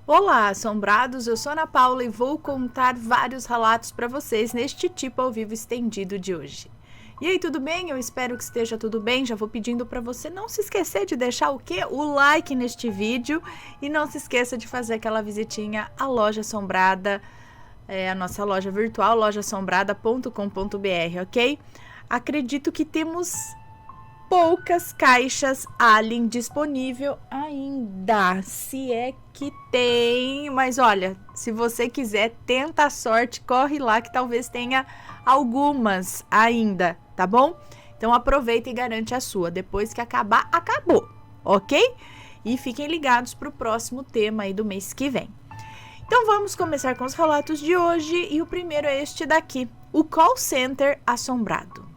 Olá, assombrados! Eu sou Ana Paula e vou contar vários relatos para vocês neste tipo ao vivo estendido de hoje. E aí, tudo bem? Eu espero que esteja tudo bem. Já vou pedindo para você não se esquecer de deixar o quê? O like neste vídeo e não se esqueça de fazer aquela visitinha à Loja Assombrada, a nossa loja virtual, lojaassombrada.com.br, ok? Acredito que temos poucas caixas Alien disponível ainda, se é que tem, mas olha, se você quiser, tenta a sorte, corre lá que talvez tenha algumas ainda, tá bom? Então aproveita e garante a sua, depois que acabar, acabou, ok? E fiquem ligados para o próximo tema aí do mês que vem. Então vamos começar com os relatos de hoje e o primeiro é este daqui, o call center assombrado.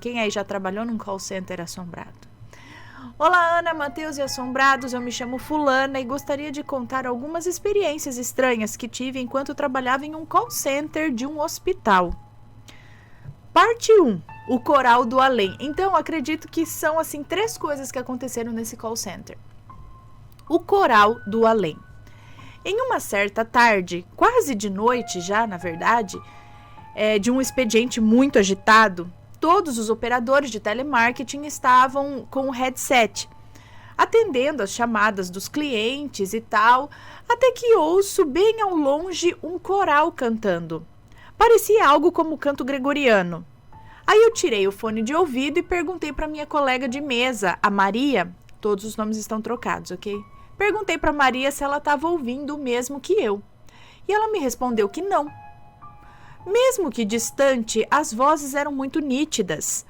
Quem aí já trabalhou num call center assombrado? Olá, Ana, Matheus e assombrados, eu me chamo Fulana e gostaria de contar algumas experiências estranhas que tive enquanto trabalhava em um call center de um hospital. Parte 1, o coral do além. Então, acredito que são, assim, 3 coisas que aconteceram nesse call center. O coral do além. Em uma certa tarde, quase de noite já, na verdade, de um expediente muito agitado, todos os operadores de telemarketing estavam com o headset, atendendo as chamadas dos clientes e tal, até que ouço bem ao longe um coral cantando. Parecia algo como canto gregoriano. Aí eu tirei o fone de ouvido e perguntei para minha colega de mesa, a Maria, todos os nomes estão trocados, ok? Perguntei para Maria se ela estava ouvindo o mesmo que eu. E ela me respondeu que não. Mesmo que distante, as vozes eram muito nítidas.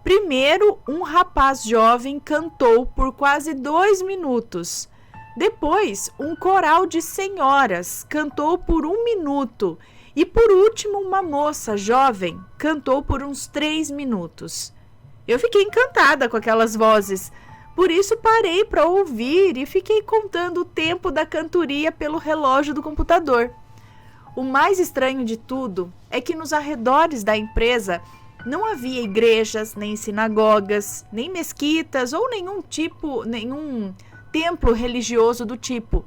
Primeiro, um rapaz jovem cantou por quase 2 minutos. Depois, um coral de senhoras cantou por 1 minuto. E por último, uma moça jovem cantou por uns 3 minutos. Eu fiquei encantada com aquelas vozes. Por isso, parei para ouvir e fiquei contando o tempo da cantoria pelo relógio do computador. O mais estranho de tudo é que nos arredores da empresa não havia igrejas, nem sinagogas, nem mesquitas ou nenhum templo religioso do tipo.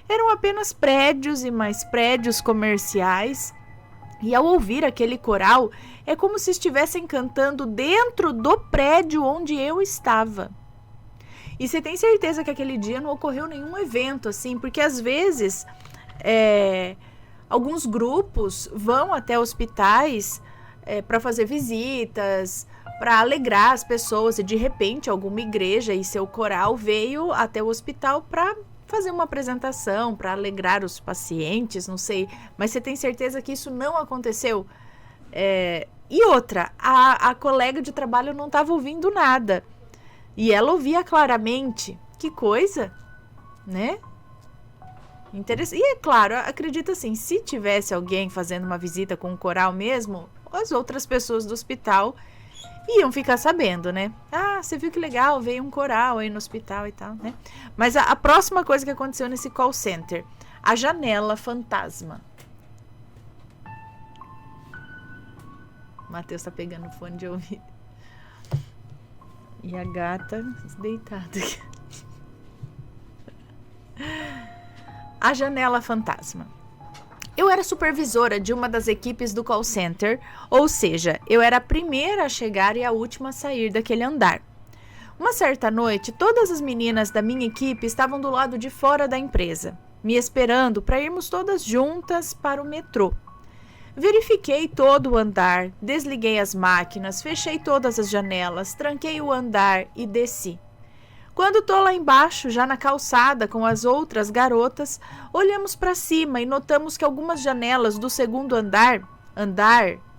Eram apenas prédios e mais prédios comerciais. E ao ouvir aquele coral, é como se estivessem cantando dentro do prédio onde eu estava. E você tem certeza que aquele dia não ocorreu nenhum evento assim? Porque às vezes alguns grupos vão até hospitais para fazer visitas, para alegrar as pessoas e de repente alguma igreja e seu coral veio até o hospital para fazer uma apresentação, para alegrar os pacientes, não sei. Mas você tem certeza que isso não aconteceu? E outra, a colega de trabalho não estava ouvindo nada. E ela ouvia claramente. Que coisa, né? Interessante. E é claro, acredito assim, se tivesse alguém fazendo uma visita com um coral mesmo, as outras pessoas do hospital iam ficar sabendo, né? Ah, você viu que legal, veio um coral aí no hospital e tal, né? Mas a próxima coisa que aconteceu nesse call center, a janela fantasma. O Matheus tá pegando o fone de ouvido. E a gata deitada aqui. A janela fantasma. Eu era supervisora de uma das equipes do call center, ou seja, eu era a primeira a chegar e a última a sair daquele andar. Uma certa noite, todas as meninas da minha equipe estavam do lado de fora da empresa, me esperando para irmos todas juntas para o metrô. Verifiquei todo o andar, desliguei as máquinas, fechei todas as janelas, tranquei o andar e desci. Quando tô lá embaixo, já na calçada com as outras garotas, olhamos para cima e notamos que algumas janelas do segundo andar,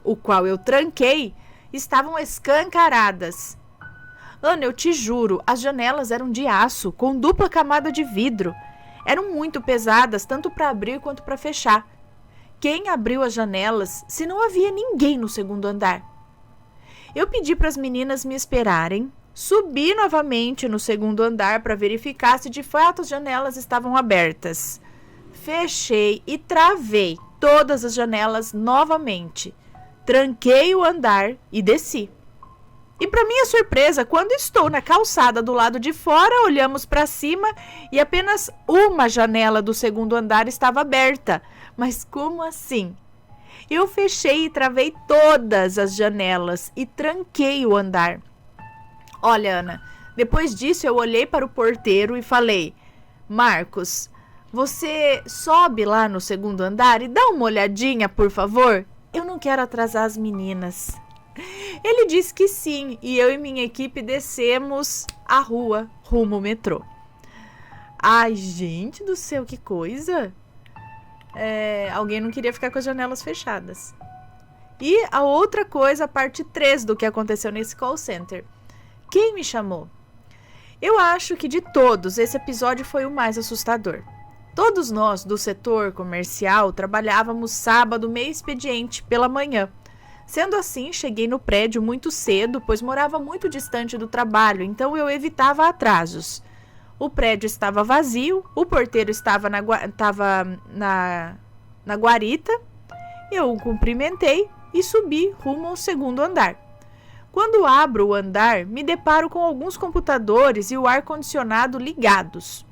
o qual eu tranquei, estavam escancaradas. Ana, eu te juro, as janelas eram de aço, com dupla camada de vidro. Eram muito pesadas, tanto para abrir quanto para fechar. Quem abriu as janelas se não havia ninguém no segundo andar? Eu pedi para as meninas me esperarem, subi novamente no segundo andar para verificar se de fato as janelas estavam abertas. Fechei e travei todas as janelas novamente. Tranquei o andar e desci. E para minha surpresa, quando estou na calçada do lado de fora, olhamos para cima e apenas uma janela do segundo andar estava aberta. Mas como assim? Eu fechei e travei todas as janelas e tranquei o andar. Olha, Ana, depois disso eu olhei para o porteiro e falei: Marcos, você sobe lá no segundo andar e dá uma olhadinha, por favor? Eu não quero atrasar as meninas. Ele disse que sim, e eu e minha equipe descemos a rua rumo ao metrô. Ai, gente do céu, que coisa! Alguém não queria ficar com as janelas fechadas. E a outra coisa, a parte 3 do que aconteceu nesse call center. Quem me chamou? Eu acho que de todos, esse episódio foi o mais assustador. Todos nós do setor comercial trabalhávamos sábado meio expediente pela manhã. Sendo assim, cheguei no prédio muito cedo, pois morava muito distante do trabalho, então eu evitava atrasos. O prédio estava vazio, o porteiro estava na guarita, eu o cumprimentei e subi rumo ao segundo andar. Quando abro o andar, me deparo com alguns computadores e o ar-condicionado ligados.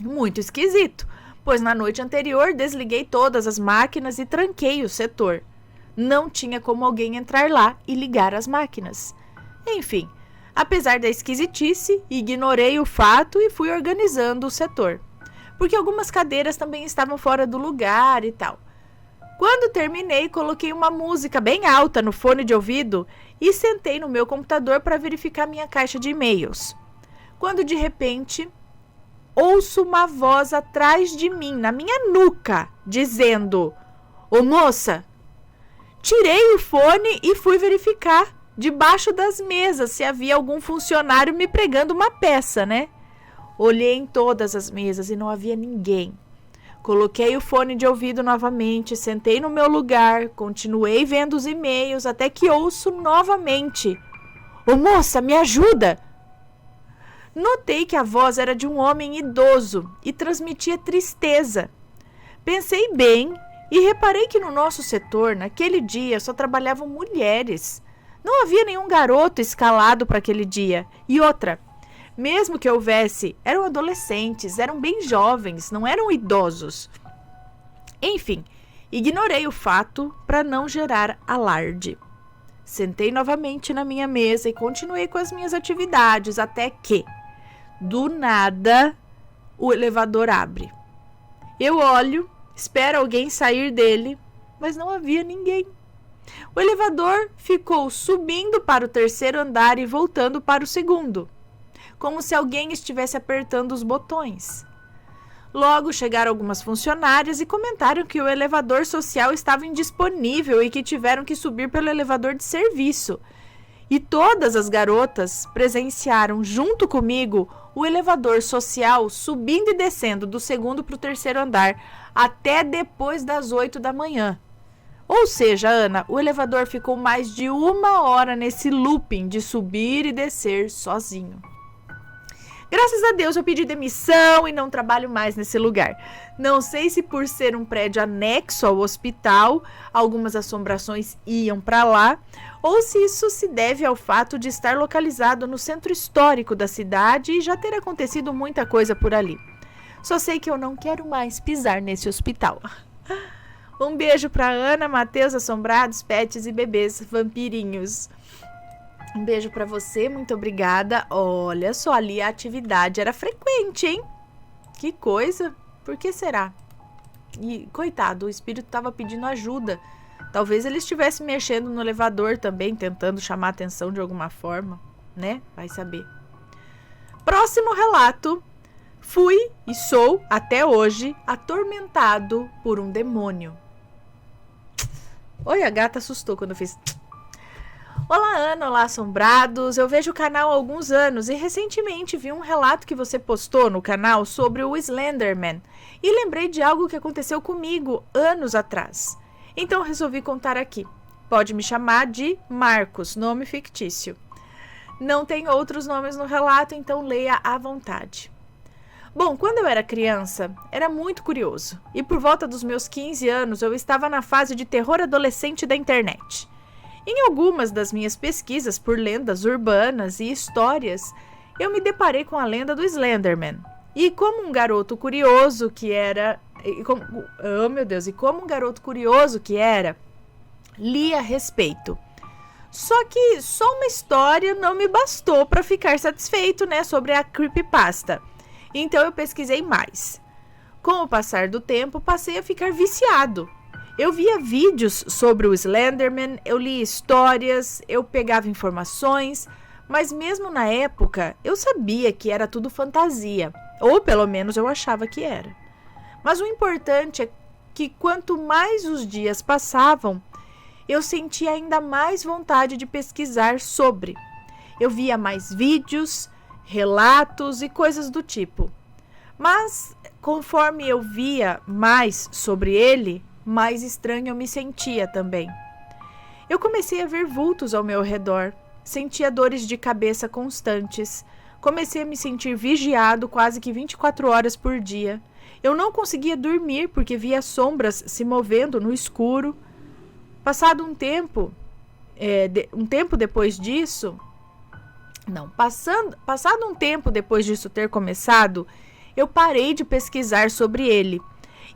Muito esquisito, pois na noite anterior desliguei todas as máquinas e tranquei o setor. Não tinha como alguém entrar lá e ligar as máquinas. Enfim, apesar da esquisitice, ignorei o fato e fui organizando o setor. Porque algumas cadeiras também estavam fora do lugar e tal. Quando terminei, coloquei uma música bem alta no fone de ouvido e sentei no meu computador para verificar minha caixa de e-mails. Quando de repente ouço uma voz atrás de mim, na minha nuca, dizendo: Ô moça! Tirei o fone e fui verificar debaixo das mesas se havia algum funcionário me pregando uma peça, né? Olhei em todas as mesas e não havia ninguém. Coloquei o fone de ouvido novamente, sentei no meu lugar, continuei vendo os e-mails até que ouço novamente: Ô moça, me ajuda! Notei que a voz era de um homem idoso e transmitia tristeza. Pensei bem e reparei que no nosso setor, naquele dia, só trabalhavam mulheres. Não havia nenhum garoto escalado para aquele dia. E outra, mesmo que houvesse, eram adolescentes, eram bem jovens, não eram idosos. Enfim, ignorei o fato para não gerar alarde. Sentei novamente na minha mesa e continuei com as minhas atividades até que, do nada, o elevador abre. Eu olho, espero alguém sair dele, mas não havia ninguém. O elevador ficou subindo para o terceiro andar e voltando para o segundo, como se alguém estivesse apertando os botões. Logo chegaram algumas funcionárias e comentaram que o elevador social estava indisponível e que tiveram que subir pelo elevador de serviço. E todas as garotas presenciaram junto comigo o elevador social subindo e descendo do segundo para o terceiro andar até depois das 8 da manhã. Ou seja, Ana, o elevador ficou mais de 1 hora nesse looping de subir e descer sozinho. Graças a Deus eu pedi demissão e não trabalho mais nesse lugar. Não sei se por ser um prédio anexo ao hospital, algumas assombrações iam para lá, ou se isso se deve ao fato de estar localizado no centro histórico da cidade e já ter acontecido muita coisa por ali. Só sei que eu não quero mais pisar nesse hospital. Um beijo para Ana, Matheus, assombrados, pets e bebês vampirinhos. Um beijo para você, muito obrigada. Olha só, ali a atividade era frequente, hein? Que coisa, por que será? E, coitado, o espírito estava pedindo ajuda. Talvez ele estivesse mexendo no elevador também, tentando chamar a atenção de alguma forma, né? Vai saber. Próximo relato. Fui e sou, até hoje, atormentado por um demônio. Oi, a gata assustou quando eu fiz... Olá, Ana, olá, assombrados. Eu vejo o canal há alguns anos e recentemente vi um relato que você postou no canal sobre o Slenderman e lembrei de algo que aconteceu comigo anos atrás. Então resolvi contar aqui. Pode me chamar de Marcos, nome fictício. Não tem outros nomes no relato, então leia à vontade. Bom, quando eu era criança, era muito curioso e por volta dos meus 15 anos eu estava na fase de terror adolescente da internet. Em algumas das minhas pesquisas por lendas urbanas e histórias, eu me deparei com a lenda do Slenderman. E como um garoto curioso que era, li a respeito. Só que só uma história não me bastou para ficar satisfeito, né, sobre a creepypasta. Então eu pesquisei mais. Com o passar do tempo, passei a ficar viciado. Eu via vídeos sobre o Slenderman, eu lia histórias, eu pegava informações, mas mesmo na época eu sabia que era tudo fantasia, ou pelo menos eu achava que era. Mas o importante é que quanto mais os dias passavam, eu sentia ainda mais vontade de pesquisar sobre. Eu via mais vídeos, relatos e coisas do tipo. Mas conforme eu via mais sobre ele, mais estranho eu me sentia também. Eu comecei a ver vultos ao meu redor, sentia dores de cabeça constantes, comecei a me sentir vigiado quase que 24 horas por dia. Eu não conseguia dormir porque via sombras se movendo no escuro. Passado um tempo depois disso ter começado, eu parei de pesquisar sobre ele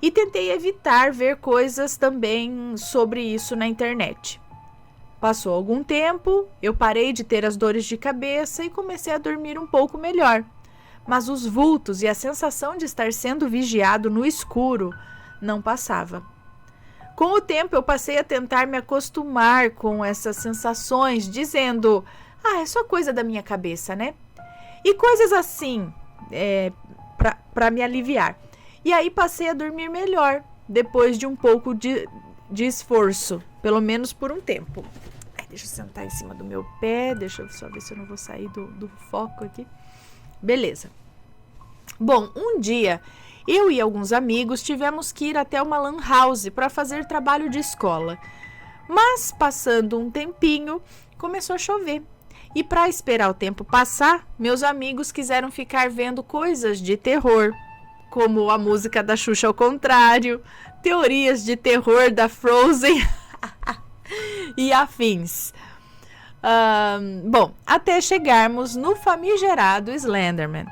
e tentei evitar ver coisas também sobre isso na internet. Passou algum tempo, eu parei de ter as dores de cabeça e comecei a dormir um pouco melhor. Mas os vultos e a sensação de estar sendo vigiado no escuro não passava. Com o tempo, eu passei a tentar me acostumar com essas sensações, dizendo: é só coisa da minha cabeça, né? E coisas assim, para me aliviar. E aí passei a dormir melhor, depois de um pouco de esforço, pelo menos por um tempo. Deixa eu sentar em cima do meu pé, deixa eu só ver se eu não vou sair do foco aqui. Beleza. Bom, um dia, eu e alguns amigos tivemos que ir até uma lan house para fazer trabalho de escola. Mas, passando um tempinho, começou a chover. E para esperar o tempo passar, meus amigos quiseram ficar vendo coisas de terror, como a música da Xuxa ao contrário, teorias de terror da Frozen e afins. Bom, até chegarmos no famigerado Slenderman.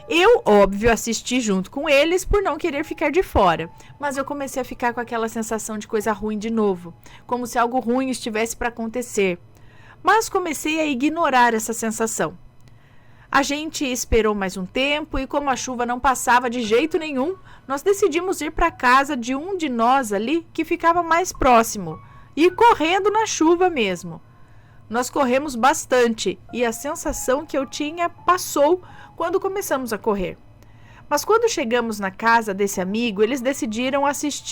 Eu, óbvio, assisti junto com eles por não querer ficar de fora, mas eu comecei a ficar com aquela sensação de coisa ruim de novo, como se algo ruim estivesse para acontecer. Mas comecei a ignorar essa sensação. A gente esperou mais um tempo e, como a chuva não passava de jeito nenhum, nós decidimos ir para a casa de um de nós ali que ficava mais próximo, e correndo na chuva mesmo. Nós corremos bastante e a sensação que eu tinha passou quando começamos a correr. Mas quando chegamos na casa desse amigo, eles decidiram eles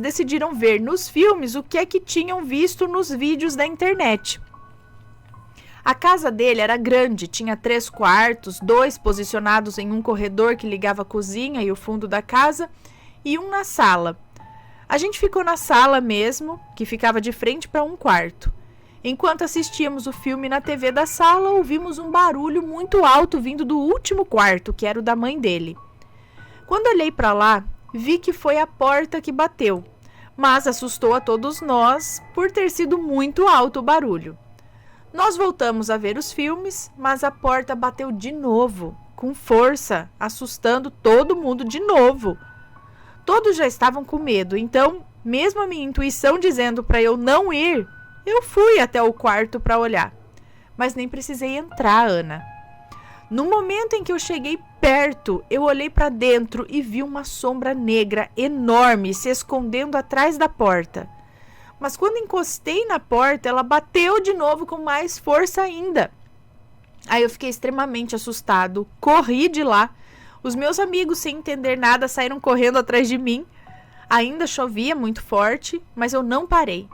decidiram ver nos filmes o que é que tinham visto nos vídeos da internet. A casa dele era grande, tinha 3 quartos, 2 posicionados em um corredor que ligava a cozinha e o fundo da casa, e um na sala. A gente ficou na sala mesmo, que ficava de frente para um quarto. Enquanto assistíamos o filme na TV da sala, ouvimos um barulho muito alto vindo do último quarto, que era o da mãe dele. Quando olhei para lá, vi que foi a porta que bateu, mas assustou a todos nós por ter sido muito alto o barulho. Nós voltamos a ver os filmes, mas a porta bateu de novo, com força, assustando todo mundo de novo. Todos já estavam com medo, então, mesmo a minha intuição dizendo para eu não ir, eu fui até o quarto para olhar. Mas nem precisei entrar, Ana. No momento em que eu cheguei perto, eu olhei para dentro e vi uma sombra negra enorme se escondendo atrás da porta. Mas quando encostei na porta, ela bateu de novo com mais força ainda. Aí eu fiquei extremamente assustado, corri de lá. Os meus amigos, sem entender nada, saíram correndo atrás de mim. Ainda chovia muito forte, mas eu não parei.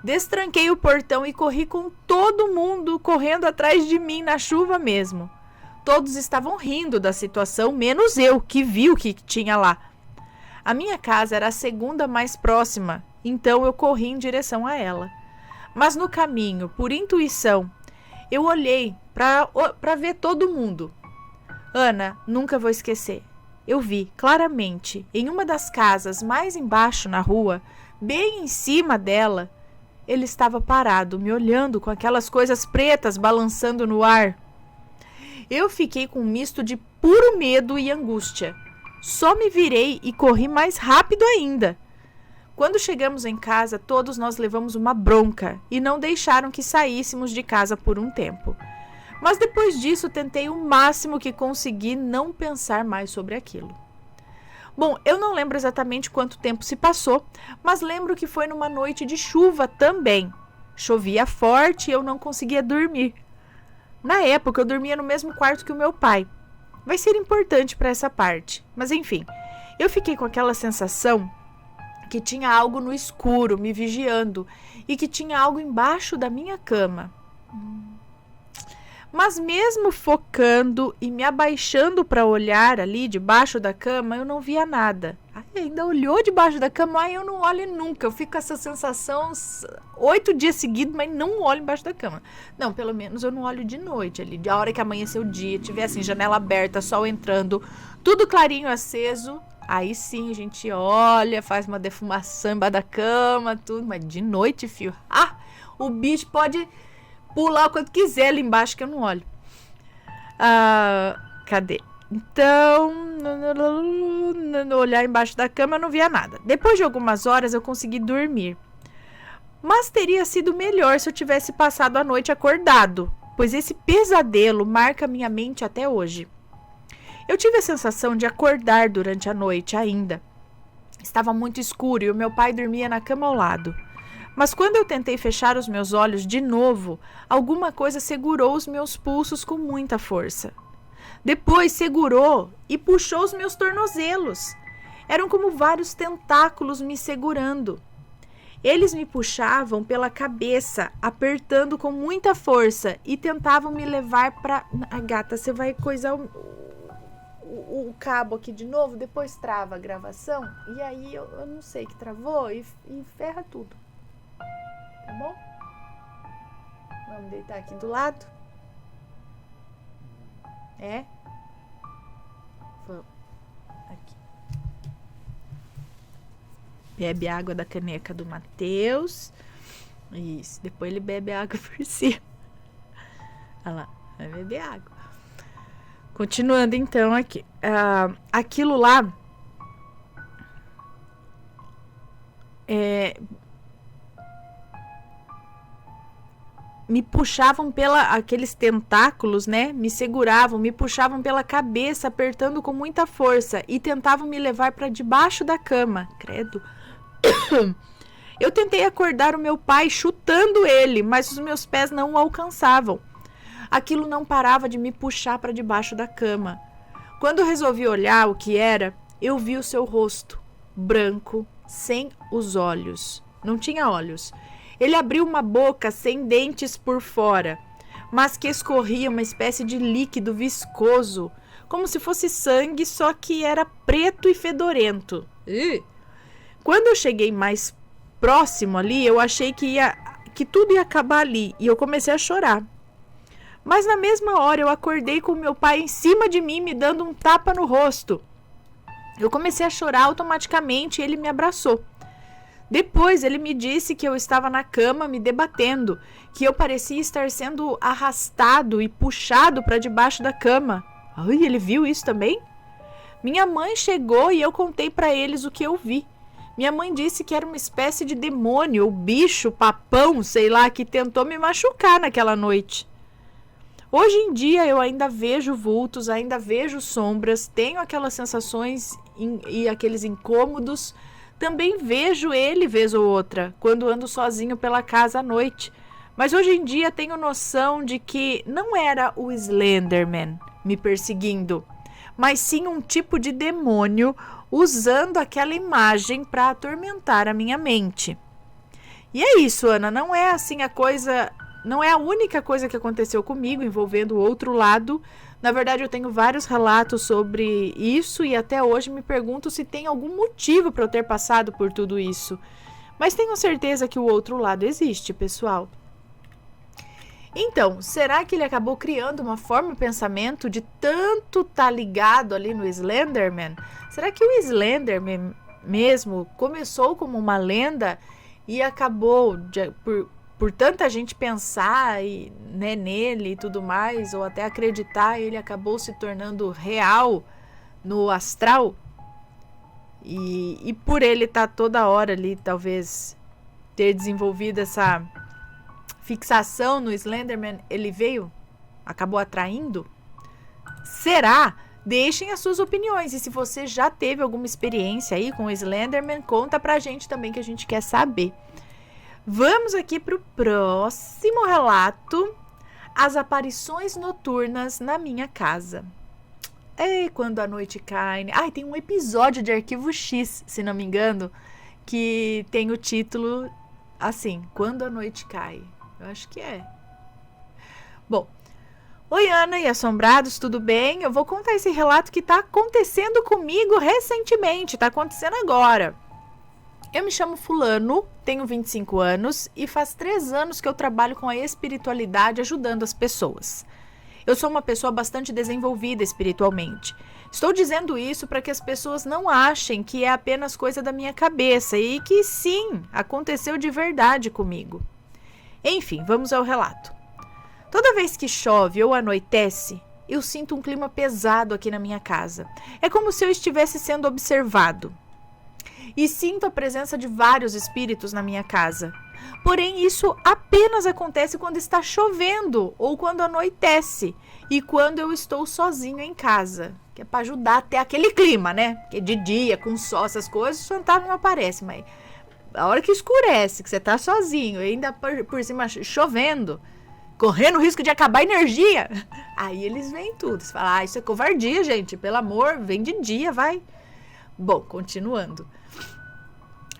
Destranquei o portão e corri com todo mundo correndo atrás de mim na chuva mesmo. Todos estavam rindo da situação, menos eu, que vi o que tinha lá. A minha casa era a segunda mais próxima, então eu corri em direção a ela. Mas no caminho, por intuição, eu olhei para ver todo mundo. Ana, nunca vou esquecer. eu vi claramente, em uma das casas mais embaixo na rua, bem em cima dela, ele estava parado, me olhando com aquelas coisas pretas balançando no ar. Eu fiquei com um misto de puro medo e angústia. Só me virei e corri mais rápido ainda. Quando chegamos em casa, todos nós levamos uma bronca e não deixaram que saíssemos de casa por um tempo. Mas depois disso, tentei o máximo que consegui não pensar mais sobre aquilo. Bom, eu não lembro exatamente quanto tempo se passou, mas lembro que foi numa noite de chuva também. Chovia forte e eu não conseguia dormir. Na época, eu dormia no mesmo quarto que o meu pai. Vai ser importante para essa parte, mas enfim, eu fiquei com aquela sensação que tinha algo no escuro me vigiando e que tinha algo embaixo da minha cama. Mas mesmo focando e me abaixando para olhar ali debaixo da cama, eu não via nada. Ainda olhou debaixo da cama, eu não olho nunca. Eu fico com essa sensação 8 dias seguidos, mas não olho embaixo da cama. Não, pelo menos eu não olho de noite ali. A hora que amanhecer o dia, tiver assim, janela aberta, sol entrando, tudo clarinho aceso. Aí sim a gente olha, faz uma defumação embaixo da cama, tudo. Mas de noite, filho, o bicho pode pular o quanto quiser ali embaixo que eu não olho. Cadê? Então, no olhar embaixo da cama eu não via nada. Depois de algumas horas eu consegui dormir. Mas teria sido melhor se eu tivesse passado a noite acordado, pois esse pesadelo marca minha mente até hoje. Eu tive a sensação de acordar durante a noite ainda. Estava muito escuro e o meu pai dormia na cama ao lado. Mas quando eu tentei fechar os meus olhos de novo, alguma coisa segurou os meus pulsos com muita força. Depois segurou e puxou os meus tornozelos. Eram como vários tentáculos me segurando. Eles me puxavam pela cabeça, apertando com muita força e tentavam me levar para... Gata, você vai coisar o cabo aqui de novo, depois trava a gravação. E aí eu não sei que travou e ferra tudo. Tá bom? Vamos deitar aqui do lado. Vamos. Aqui. Bebe água da caneca do Matheus. Isso. Depois ele bebe água por cima. Olha lá. Vai beber água. Continuando então aqui. Aquilo lá me puxavam aqueles tentáculos, né? Me seguravam, me puxavam pela cabeça, apertando com muita força e tentavam me levar para debaixo da cama. Credo. Eu tentei acordar o meu pai chutando ele, mas os meus pés não o alcançavam. Aquilo não parava de me puxar para debaixo da cama. Quando resolvi olhar o que era, eu vi o seu rosto, branco, sem os olhos. Não tinha olhos. Ele abriu uma boca sem dentes por fora, mas que escorria uma espécie de líquido viscoso, como se fosse sangue, só que era preto e fedorento. Quando eu cheguei mais próximo ali, eu achei que tudo ia acabar ali, e eu comecei a chorar. Mas na mesma hora eu acordei com meu pai em cima de mim, me dando um tapa no rosto. Eu comecei a chorar automaticamente e ele me abraçou. Depois ele me disse que eu estava na cama me debatendo, que eu parecia estar sendo arrastado e puxado para debaixo da cama. Ai, ele viu isso também? Minha mãe chegou e eu contei para eles o que eu vi. Minha mãe disse que era uma espécie de demônio ou bicho, papão, sei lá, que tentou me machucar naquela noite. Hoje em dia eu ainda vejo vultos, ainda vejo sombras, tenho aquelas sensações e aqueles incômodos. Também vejo ele vez ou outra, quando ando sozinho pela casa à noite. Mas hoje em dia tenho noção de que não era o Slenderman me perseguindo, mas sim um tipo de demônio usando aquela imagem para atormentar a minha mente. E é isso, Ana, não é assim a coisa... Não é a única coisa que aconteceu comigo envolvendo o outro lado. Na verdade, eu tenho vários relatos sobre isso e até hoje me pergunto se tem algum motivo para eu ter passado por tudo isso. Mas tenho certeza que o outro lado existe, pessoal. Então, será que ele acabou criando uma forma de pensamento de tanto tá ligado ali no Slenderman? Será que o Slenderman mesmo começou como uma lenda e acabou, por tanta gente pensar né, nele e tudo mais, ou até acreditar, ele acabou se tornando real no astral? E por ele estar toda hora ali, talvez ter desenvolvido essa fixação no Slenderman, ele acabou atraindo? Será? Deixem as suas opiniões. E se você já teve alguma experiência aí com o Slenderman, conta pra gente também, que a gente quer saber. Vamos aqui pro próximo relato. As aparições noturnas na minha casa. Ei, quando a noite cai. Ai, tem um episódio de Arquivo X, se não me engano, que tem o título assim, Quando a Noite Cai. Eu acho que é. Bom, oi Ana e assombrados, tudo bem? Eu vou contar esse relato que tá acontecendo comigo recentemente, tá acontecendo agora. Eu me chamo Fulano, tenho 25 anos e faz 3 anos que eu trabalho com a espiritualidade ajudando as pessoas. Eu sou uma pessoa bastante desenvolvida espiritualmente. Estou dizendo isso para que as pessoas não achem que é apenas coisa da minha cabeça e que sim, aconteceu de verdade comigo. Enfim, vamos ao relato. Toda vez que chove ou anoitece, eu sinto um clima pesado aqui na minha casa. É como se eu estivesse sendo observado. E sinto a presença de vários espíritos na minha casa. Porém, isso apenas acontece quando está chovendo ou quando anoitece e quando eu estou sozinho em casa, que é para ajudar até aquele clima, né? Porque de dia, com sol, essas coisas, o fantasma não aparece, mas a hora que escurece, que você tá sozinho, e ainda por cima chovendo, correndo o risco de acabar a energia, aí eles veem tudo. Você fala, isso é covardia, gente, pelo amor, vem de dia, vai. Bom, continuando.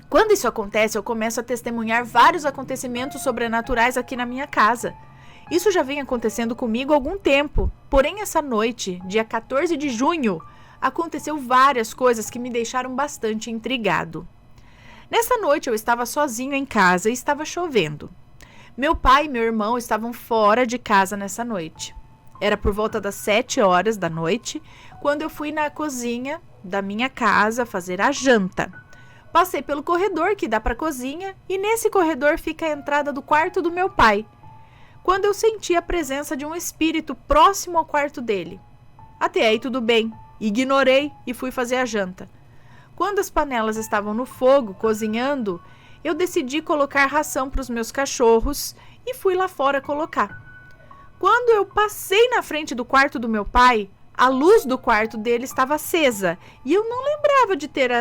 Quando isso acontece, eu começo a testemunhar vários acontecimentos sobrenaturais aqui na minha casa. Isso já vem acontecendo comigo há algum tempo, porém essa noite, dia 14 de junho, aconteceu várias coisas que me deixaram bastante intrigado. Nessa noite eu estava sozinho em casa e estava chovendo. Meu pai e meu irmão estavam fora de casa nessa noite. Era por volta das 7 horas da noite, quando eu fui na cozinha da minha casa fazer a janta. Passei pelo corredor que dá para a cozinha e nesse corredor fica a entrada do quarto do meu pai, quando eu senti a presença de um espírito próximo ao quarto dele. Até aí tudo bem, ignorei e fui fazer a janta. Quando as panelas estavam no fogo, cozinhando, eu decidi colocar ração para os meus cachorros e fui lá fora colocar. Quando eu passei na frente do quarto do meu pai, a luz do quarto dele estava acesa e eu não lembrava de ter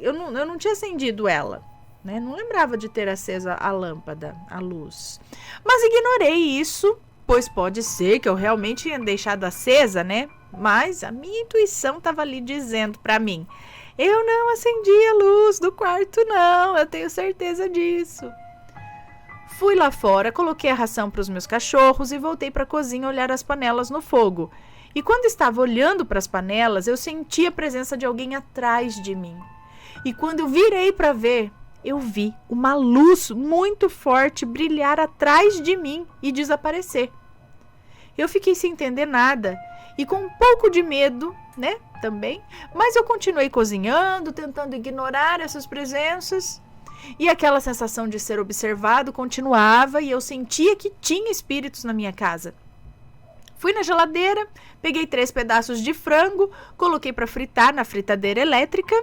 eu não tinha acendido ela, né? Não lembrava de ter acesa a lâmpada, a luz. Mas ignorei isso, pois pode ser que eu realmente tinha deixado acesa, né? Mas a minha intuição estava ali dizendo para mim, eu não acendi a luz do quarto não, eu tenho certeza disso. Fui lá fora, coloquei a ração para os meus cachorros e voltei para a cozinha olhar as panelas no fogo. E quando estava olhando para as panelas, eu senti a presença de alguém atrás de mim. E quando eu virei para ver, eu vi uma luz muito forte brilhar atrás de mim e desaparecer. Eu fiquei sem entender nada e com um pouco de medo, né, também. Mas eu continuei cozinhando, tentando ignorar essas presenças. E aquela sensação de ser observado continuava e eu sentia que tinha espíritos na minha casa. Fui na geladeira, peguei 3 pedaços de frango, coloquei para fritar na fritadeira elétrica.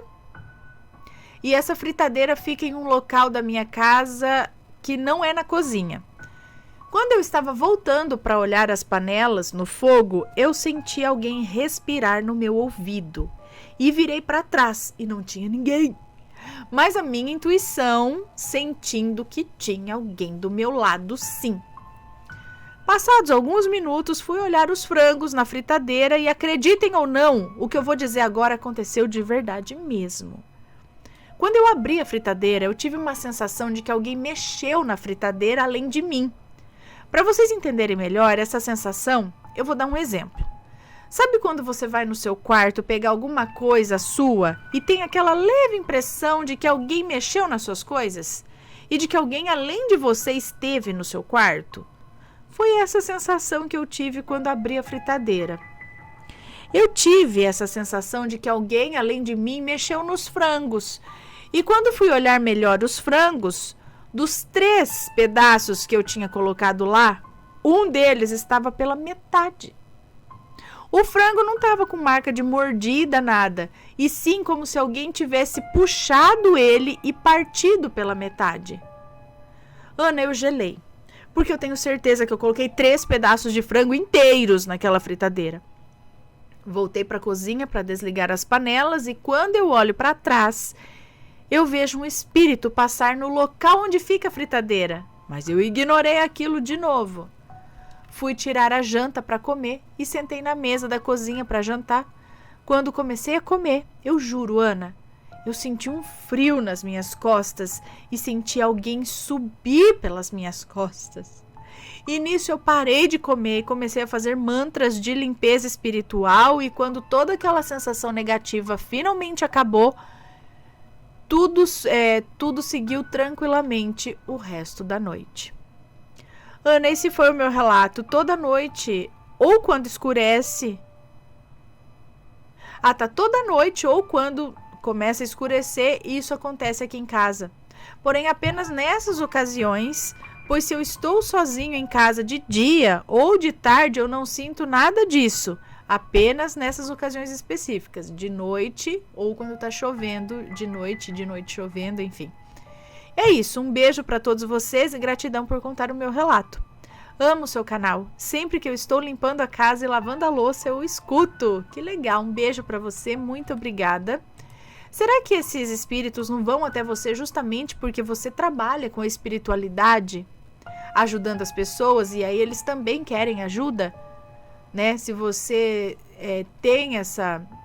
E essa fritadeira fica em um local da minha casa que não é na cozinha. Quando eu estava voltando para olhar as panelas no fogo, eu senti alguém respirar no meu ouvido. E virei para trás e não tinha ninguém. Mas a minha intuição, sentindo que tinha alguém do meu lado, sim. Passados alguns minutos, fui olhar os frangos na fritadeira e acreditem ou não, o que eu vou dizer agora aconteceu de verdade mesmo. Quando eu abri a fritadeira, eu tive uma sensação de que alguém mexeu na fritadeira além de mim. Para vocês entenderem melhor essa sensação, eu vou dar um exemplo. Sabe quando você vai no seu quarto pegar alguma coisa sua e tem aquela leve impressão de que alguém mexeu nas suas coisas? E de que alguém além de você esteve no seu quarto? Foi essa sensação que eu tive quando abri a fritadeira. Eu tive essa sensação de que alguém, além de mim, mexeu nos frangos. E quando fui olhar melhor os frangos, dos 3 pedaços que eu tinha colocado lá, um deles estava pela metade. O frango não estava com marca de mordida, nada, e sim como se alguém tivesse puxado ele e partido pela metade. Ana, eu gelei, porque eu tenho certeza que eu coloquei 3 pedaços de frango inteiros naquela fritadeira. Voltei para a cozinha para desligar as panelas e quando eu olho para trás, eu vejo um espírito passar no local onde fica a fritadeira, mas eu ignorei aquilo de novo. Fui tirar a janta para comer e sentei na mesa da cozinha para jantar. Quando comecei a comer, eu juro, Ana, eu senti um frio nas minhas costas e senti alguém subir pelas minhas costas. E nisso eu parei de comer e comecei a fazer mantras de limpeza espiritual e quando toda aquela sensação negativa finalmente acabou, tudo seguiu tranquilamente o resto da noite. Ana, esse foi o meu relato. Toda noite, ou quando escurece... toda noite ou quando começa a escurecer, isso acontece aqui em casa. Porém, apenas nessas ocasiões, pois se eu estou sozinho em casa de dia ou de tarde, eu não sinto nada disso. Apenas nessas ocasiões específicas, de noite ou quando está chovendo, de noite chovendo, enfim. É isso, um beijo para todos vocês e gratidão por contar o meu relato. Amo o seu canal. Sempre que eu estou limpando a casa e lavando a louça, eu escuto. Que legal, um beijo para você, muito obrigada. Será que esses espíritos não vão até você justamente porque você trabalha com a espiritualidade, ajudando as pessoas e aí eles também querem ajuda? Né? Se você tem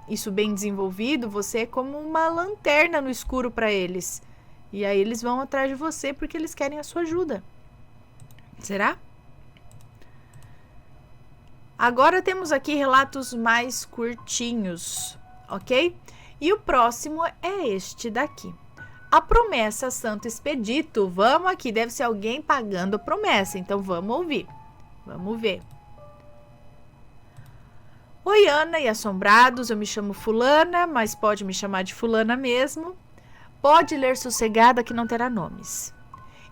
isso bem desenvolvido, você é como uma lanterna no escuro para eles. E aí eles vão atrás de você porque eles querem a sua ajuda. Será? Agora temos aqui relatos mais curtinhos, ok? E o próximo é este daqui. A promessa Santo Expedito. Vamos aqui, deve ser alguém pagando a promessa, então vamos ouvir. Vamos ver. Oi, Ana e assombrados, eu me chamo fulana, mas pode me chamar de fulana mesmo. Pode ler sossegada que não terá nomes.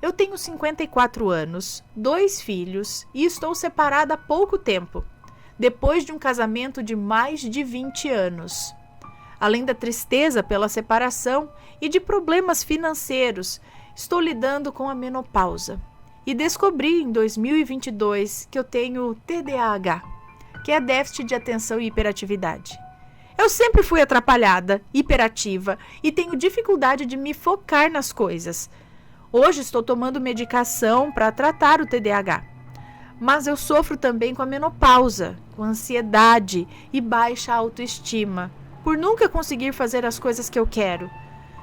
Eu tenho 54 anos, 2 filhos e estou separada há pouco tempo, depois de um casamento de mais de 20 anos. Além da tristeza pela separação e de problemas financeiros, estou lidando com a menopausa. E descobri em 2022 que eu tenho TDAH, que é déficit de atenção e hiperatividade. Eu sempre fui atrapalhada, hiperativa e tenho dificuldade de me focar nas coisas. Hoje estou tomando medicação para tratar o TDAH. Mas eu sofro também com a menopausa, com ansiedade e baixa autoestima, por nunca conseguir fazer as coisas que eu quero.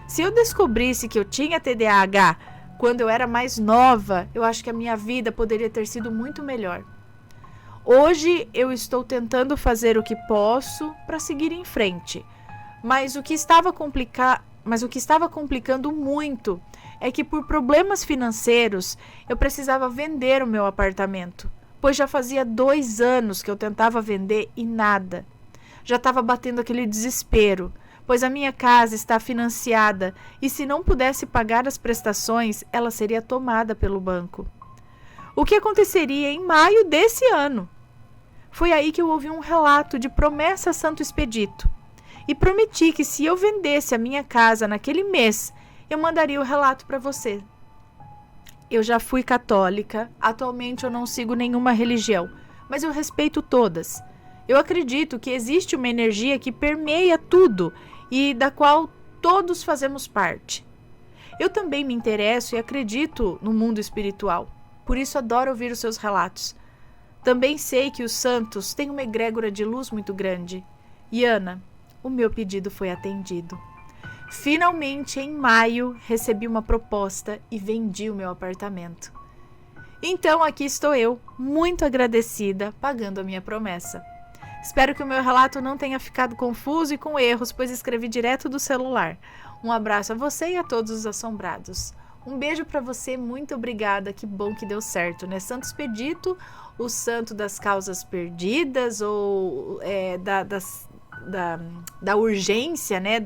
Se eu descobrisse que eu tinha TDAH quando eu era mais nova, eu acho que a minha vida poderia ter sido muito melhor. Hoje eu estou tentando fazer o que posso para seguir em frente, mas o que estava complicando muito é que por problemas financeiros eu precisava vender o meu apartamento, pois já fazia 2 anos que eu tentava vender e nada. Já estava batendo aquele desespero, pois a minha casa está financiada e se não pudesse pagar as prestações, ela seria tomada pelo banco. O que aconteceria em maio desse ano? Foi aí que eu ouvi um relato de promessa Santo Expedito e prometi que se eu vendesse a minha casa naquele mês, eu mandaria o relato para você. Eu já fui católica, atualmente eu não sigo nenhuma religião, mas eu respeito todas. Eu acredito que existe uma energia que permeia tudo e da qual todos fazemos parte. Eu também me interesso e acredito no mundo espiritual, por isso adoro ouvir os seus relatos. Também sei que os santos têm uma egrégora de luz muito grande. E Ana, o meu pedido foi atendido. Finalmente, em maio, recebi uma proposta e vendi o meu apartamento. Então, aqui estou eu, muito agradecida, pagando a minha promessa. Espero que o meu relato não tenha ficado confuso e com erros, pois escrevi direto do celular. Um abraço a você e a todos os assombrados. Um beijo para você, muito obrigada, que bom que deu certo, né? Santo Expedito, o santo das causas perdidas, ou da urgência, né?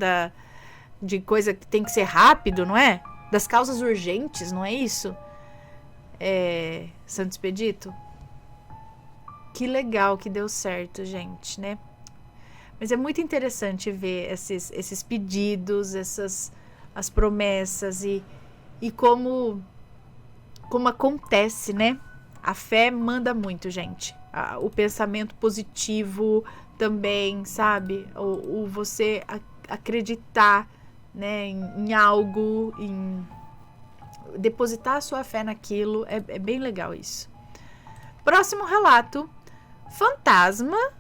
De coisa que tem que ser rápido, não é? Das causas urgentes, não é isso? Santo Expedito? Que legal que deu certo, gente, né? Mas é muito interessante ver esses pedidos, as promessas e como acontece, né? A fé manda muito, gente. O pensamento positivo também, sabe? O você acreditar, né, em algo, em depositar a sua fé naquilo, é bem legal isso. Próximo relato: fantasma,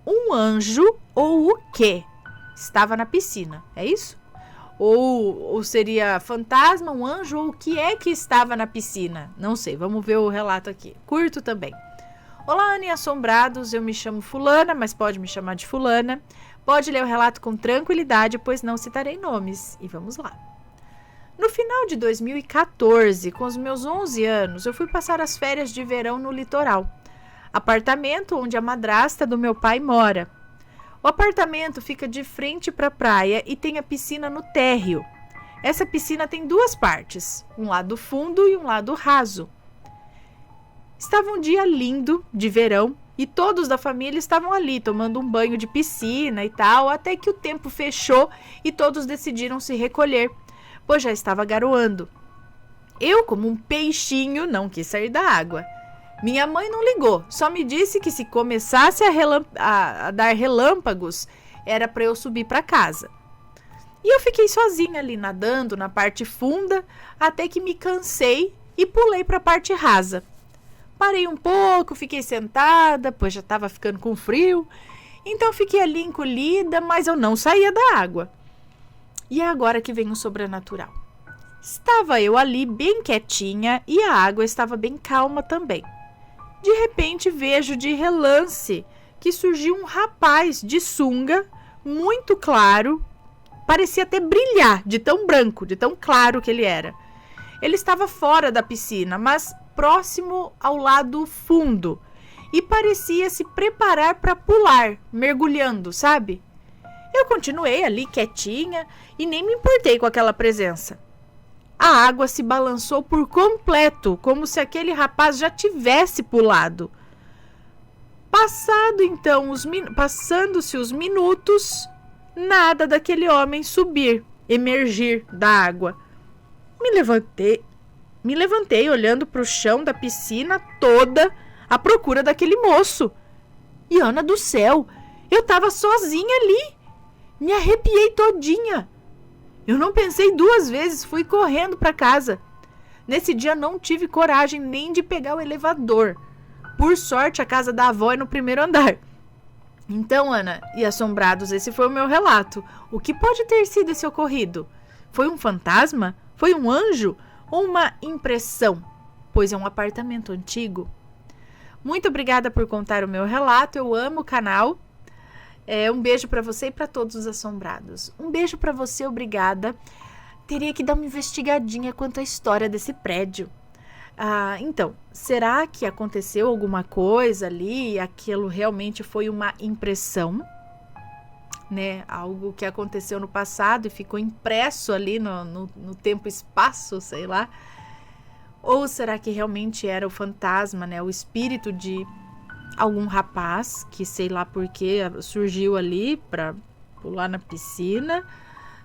um anjo ou o quê? Estava na piscina, é isso? Ou seria fantasma, um anjo ou o que é que estava na piscina? Não sei, vamos ver o relato aqui. Curto também. Olá, Ana e Assombrados, eu me chamo fulana, mas pode me chamar de fulana. Pode ler o relato com tranquilidade, pois não citarei nomes. E vamos lá. No final de 2014, com os meus 11 anos, eu fui passar as férias de verão no litoral. Apartamento onde a madrasta do meu pai mora. O apartamento fica de frente para a praia e tem a piscina no térreo. Essa piscina tem duas partes, um lado fundo e um lado raso. Estava um dia lindo, de verão, e todos da família estavam ali tomando um banho de piscina e tal, até que o tempo fechou e todos decidiram se recolher, pois já estava garoando. Eu, como um peixinho, não quis sair da água. Minha mãe não ligou, só me disse que se começasse a dar relâmpagos, era para eu subir para casa. E eu fiquei sozinha ali nadando na parte funda, até que me cansei e pulei para a parte rasa. Parei um pouco, fiquei sentada, pois já estava ficando com frio, então fiquei ali encolhida, mas eu não saía da água. E é agora que vem o sobrenatural. Estava eu ali bem quietinha e a água estava bem calma também. De repente vejo de relance que surgiu um rapaz de sunga, muito claro, parecia até brilhar de tão branco, de tão claro que ele era. Ele estava fora da piscina, mas próximo ao lado fundo, e parecia se preparar para pular, mergulhando, sabe? Eu continuei ali quietinha e nem me importei com aquela presença. A água se balançou por completo, como se aquele rapaz já tivesse pulado. Passando-se os minutos, nada daquele homem subir, emergir da água. Me levantei olhando para o chão da piscina toda à procura daquele moço. E, Ana do céu, eu estava sozinha ali. Me arrepiei todinha. Eu não pensei duas vezes, fui correndo para casa. Nesse dia não tive coragem nem de pegar o elevador. Por sorte, a casa da avó é no primeiro andar. Então, Ana e Assombrados, esse foi o meu relato. O que pode ter sido esse ocorrido? Foi um fantasma? Foi um anjo? Ou uma impressão? Pois é um apartamento antigo. Muito obrigada por contar o meu relato. Eu amo o canal. Um beijo para você e para todos os assombrados. Um beijo para você, obrigada. Teria que dar uma investigadinha quanto à história desse prédio. Então, será que aconteceu alguma coisa ali e aquilo realmente foi uma impressão? Né? Algo que aconteceu no passado e ficou impresso ali no tempo e espaço, sei lá. Ou será que realmente era o fantasma, né? O espírito de algum rapaz que sei lá por que surgiu ali para pular na piscina?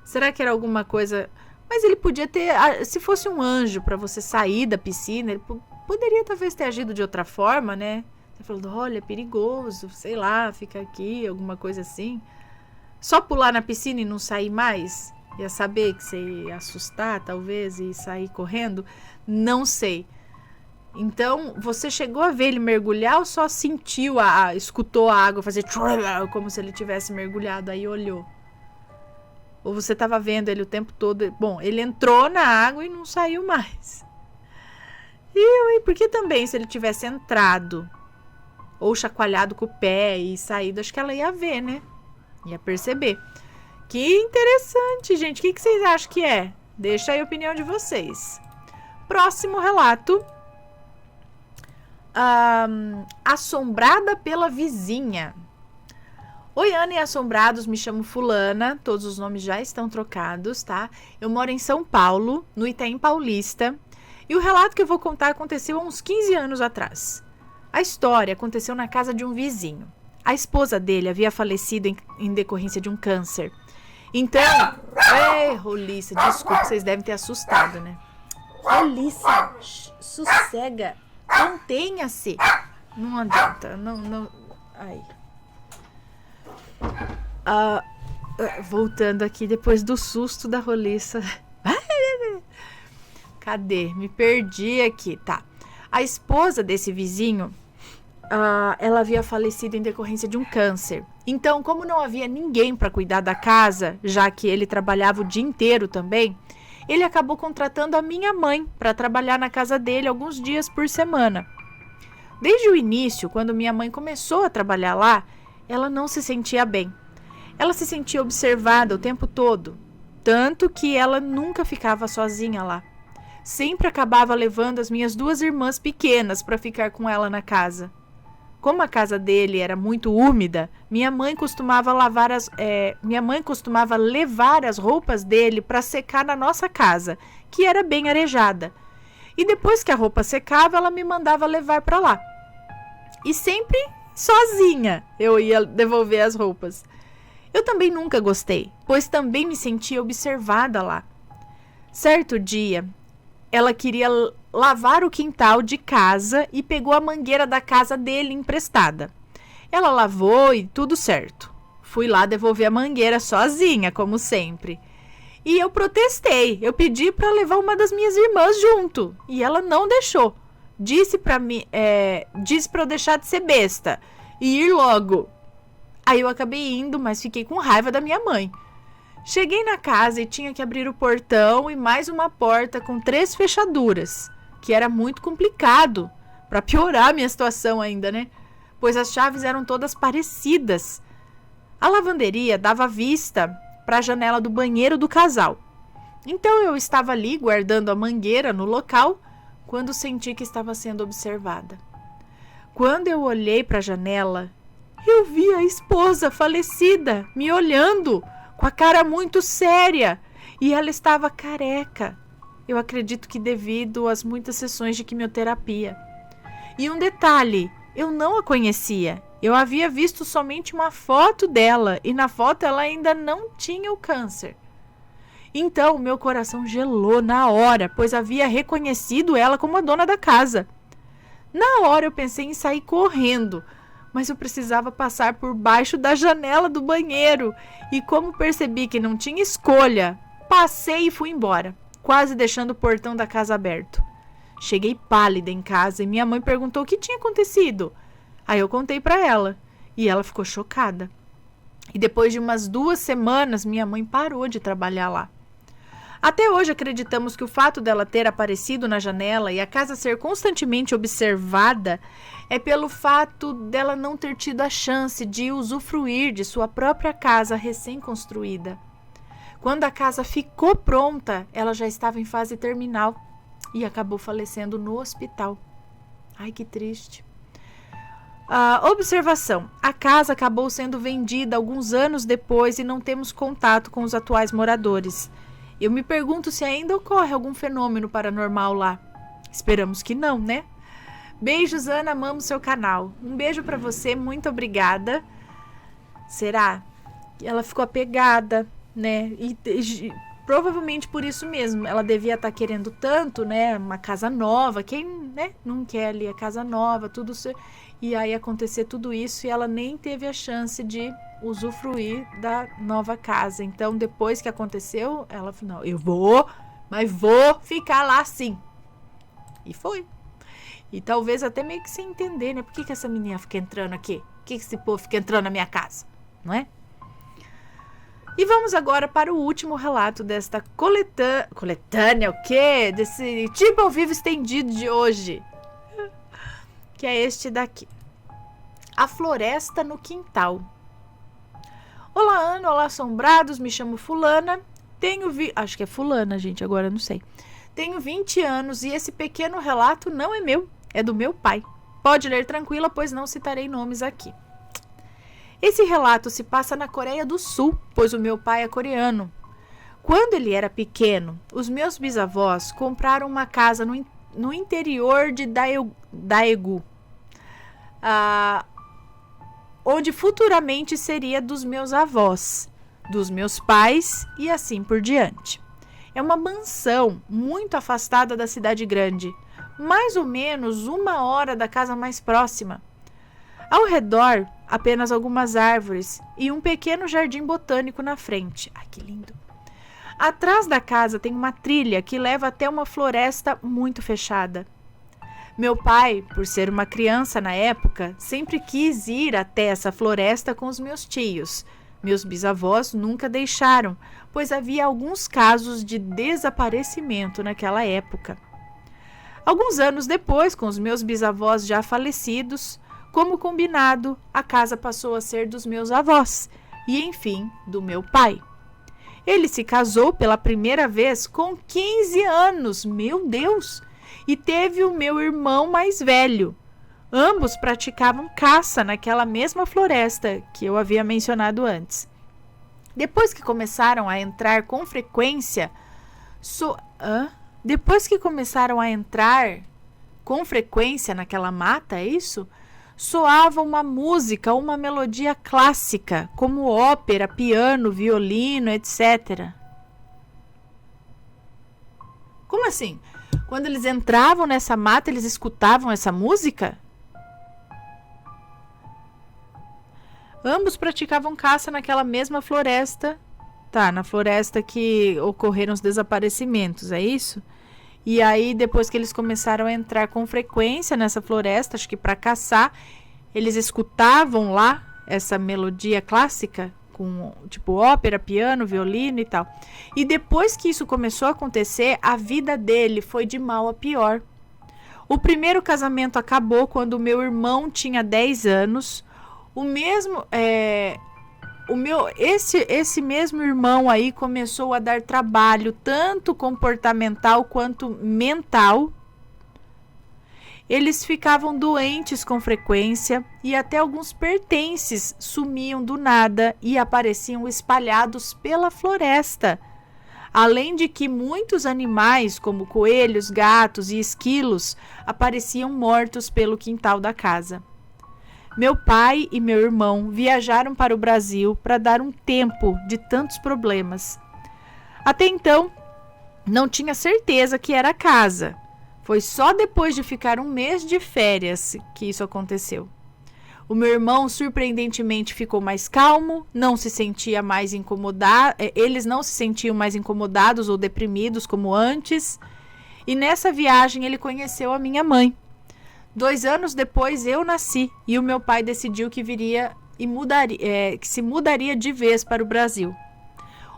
Será que era alguma coisa? Mas ele podia ter, se fosse um anjo para você sair da piscina, ele poderia talvez ter agido de outra forma, né? Você falando, olha, é perigoso, sei lá, fica aqui, alguma coisa assim. Só pular na piscina e não sair mais? Ia saber que você ia assustar, talvez, e sair correndo? Não sei. Então, você chegou a ver ele mergulhar ou só sentiu, escutou a água fazer como se ele tivesse mergulhado, aí olhou? Ou você estava vendo ele o tempo todo? Bom, ele entrou na água e não saiu mais. E por que também, se ele tivesse entrado ou chacoalhado com o pé e saído, acho que ela ia ver, né? Ia perceber. Que interessante, gente. O que vocês acham que é? Deixa aí a opinião de vocês. próximo relato. Assombrada pela vizinha. Oi, Ana e assombrados, me chamo fulana, todos os nomes já estão trocados, tá? Eu moro em São Paulo, no Itaim Paulista, e o relato que eu vou contar aconteceu há uns 15 anos atrás. A história aconteceu na casa de um vizinho. A esposa dele havia falecido em decorrência de um câncer. Então... Ei, Roliça, desculpa, vocês devem ter assustado, né? Roliça, sossega, contenha-se. Não adianta, não... Ai... voltando aqui depois do susto da Roliça. Cadê? Me perdi aqui, tá. A esposa desse vizinho, ela havia falecido em decorrência de um câncer. Então, como não havia ninguém para cuidar da casa, já que ele trabalhava o dia inteiro também, ele acabou contratando a minha mãe para trabalhar na casa dele alguns dias por semana. Desde o início, quando minha mãe começou a trabalhar lá, ela não se sentia bem. Ela se sentia observada o tempo todo, tanto que ela nunca ficava sozinha lá. Sempre acabava levando as minhas 2 irmãs pequenas para ficar com ela na casa. Como a casa dele era muito úmida, minha mãe costumava levar as roupas dele para secar na nossa casa, que era bem arejada. E depois que a roupa secava, ela me mandava levar para lá. E sempre sozinha eu ia devolver as roupas. Eu também nunca gostei, pois também me sentia observada lá. Certo dia, ela queria lavar o quintal de casa e pegou a mangueira da casa dele emprestada. Ela lavou e tudo certo. Fui lá devolver a mangueira sozinha, como sempre. E eu protestei. Eu pedi para levar uma das minhas irmãs junto. E ela não deixou. Disse para eu deixar de ser besta e ir logo. Aí eu acabei indo, mas fiquei com raiva da minha mãe. Cheguei na casa e tinha que abrir o portão e mais uma porta com 3 fechaduras, que era muito complicado, para piorar a minha situação ainda, né? Pois as chaves eram todas parecidas. A lavanderia dava vista para a janela do banheiro do casal. Então eu estava ali guardando a mangueira no local, quando senti que estava sendo observada. Quando eu olhei para a janela, eu vi a esposa falecida me olhando com a cara muito séria e ela estava careca. Eu acredito que devido às muitas sessões de quimioterapia. E um detalhe, eu não a conhecia. Eu havia visto somente uma foto dela e na foto ela ainda não tinha o câncer. Então meu coração gelou na hora, pois havia reconhecido ela como a dona da casa. Na hora eu pensei em sair correndo, mas eu precisava passar por baixo da janela do banheiro. E como percebi que não tinha escolha, passei e fui embora, quase deixando o portão da casa aberto. Cheguei pálida em casa e minha mãe perguntou o que tinha acontecido. Aí eu contei para ela e ela ficou chocada. E depois de umas 2 semanas, minha mãe parou de trabalhar lá. Até hoje acreditamos que o fato dela ter aparecido na janela e a casa ser constantemente observada é pelo fato dela não ter tido a chance de usufruir de sua própria casa recém-construída. Quando a casa ficou pronta, ela já estava em fase terminal e acabou falecendo no hospital. Ai, que triste. Observação. A casa acabou sendo vendida alguns anos depois e não temos contato com os atuais moradores. Eu me pergunto se ainda ocorre algum fenômeno paranormal lá. Esperamos que não, né? Beijos, Ana, amamos seu canal. Um beijo pra você, muito obrigada. Será que ela ficou apegada, né? E provavelmente por isso mesmo. Ela devia estar querendo tanto, né? Uma casa nova. Quem, né? Não quer ali a casa nova, tudo isso. E aí acontecer tudo isso e ela nem teve a chance de usufruir da nova casa. Então, depois que aconteceu, ela falou, não, eu vou, mas vou ficar lá sim. E foi. E talvez até meio que sem entender, né? Por que essa menina fica entrando aqui? Por que esse povo fica entrando na minha casa? Não é? E vamos agora para o último relato desta coletânea, o quê? Desse tipo ao vivo estendido de hoje. Que é este daqui. A floresta no quintal. Olá, Ana, olá, assombrados, me chamo fulana. Acho que é fulana, gente, agora eu não sei. Tenho 20 anos e esse pequeno relato não é meu, é do meu pai. Pode ler tranquila, pois não citarei nomes aqui. Esse relato se passa na Coreia do Sul, pois o meu pai é coreano. Quando ele era pequeno, os meus bisavós compraram uma casa no interior de Daegu, onde futuramente seria dos meus avós, dos meus pais e assim por diante. É uma mansão muito afastada da cidade grande, mais ou menos 1 hora da casa mais próxima. Ao redor, apenas algumas árvores e um pequeno jardim botânico na frente. Ai, que lindo! Atrás da casa tem uma trilha que leva até uma floresta muito fechada. Meu pai, por ser uma criança na época, sempre quis ir até essa floresta com os meus tios. Meus bisavós nunca deixaram, pois havia alguns casos de desaparecimento naquela época. Alguns anos depois, com os meus bisavós já falecidos, como combinado, a casa passou a ser dos meus avós e, enfim, do meu pai. Ele se casou pela primeira vez com 15 anos, meu Deus! E teve o meu irmão mais velho. Ambos praticavam caça naquela mesma floresta que eu havia mencionado antes. Depois que começaram a entrar com frequência naquela mata, é isso? Soava uma música, uma melodia clássica, como ópera, piano, violino, etc. Como assim? Quando eles entravam nessa mata, eles escutavam essa música? Ambos praticavam caça naquela mesma floresta. Tá, na floresta que ocorreram os desaparecimentos, é isso? E aí, depois que eles começaram a entrar com frequência nessa floresta, acho que para caçar, eles escutavam lá essa melodia clássica, com tipo ópera, piano, violino e tal. E depois que isso começou a acontecer, a vida dele foi de mal a pior. O primeiro casamento acabou quando o meu irmão tinha 10 anos. Esse mesmo irmão aí começou a dar trabalho, tanto comportamental quanto mental. Eles ficavam doentes com frequência e até alguns pertences sumiam do nada e apareciam espalhados pela floresta. Além de que muitos animais, como coelhos, gatos e esquilos, apareciam mortos pelo quintal da casa. Meu pai e meu irmão viajaram para o Brasil para dar um tempo de tantos problemas. Até então, não tinha certeza que era a casa. Foi só depois de ficar 1 mês de férias que isso aconteceu. O meu irmão, surpreendentemente, ficou mais calmo, não se sentia mais incomodado, eles não se sentiam mais incomodados ou deprimidos como antes. E nessa viagem ele conheceu a minha mãe. 2 anos depois eu nasci e o meu pai decidiu que viria e que se mudaria de vez para o Brasil.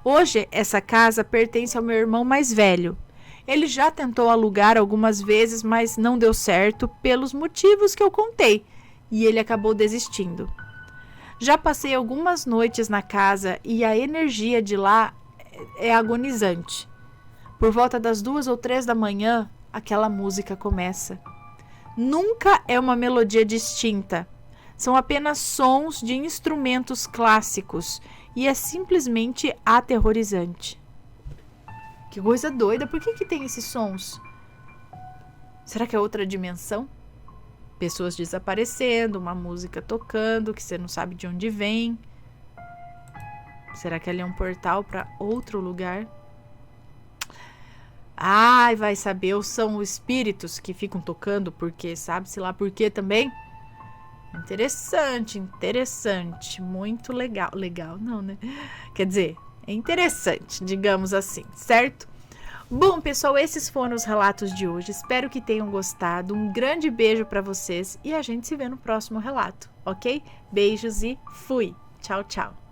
Hoje essa casa pertence ao meu irmão mais velho. Ele já tentou alugar algumas vezes, mas não deu certo pelos motivos que eu contei e ele acabou desistindo. Já passei algumas noites na casa e a energia de lá é agonizante. Por volta das 2 ou 3 da manhã, aquela música começa. Nunca é uma melodia distinta. São apenas sons de instrumentos clássicos e é simplesmente aterrorizante. Que coisa doida, por que tem esses sons? Será que é outra dimensão? Pessoas desaparecendo, uma música tocando que você não sabe de onde vem. Será que ali é um portal para outro lugar? Ai, vai saber, ou são espíritos que ficam tocando porque sabe-se lá por quê também? Interessante, muito legal. Legal não, né? Quer dizer, é interessante, digamos assim, certo? Bom, pessoal, esses foram os relatos de hoje. Espero que tenham gostado. Um grande beijo para vocês e a gente se vê no próximo relato, ok? Beijos e fui! Tchau, tchau!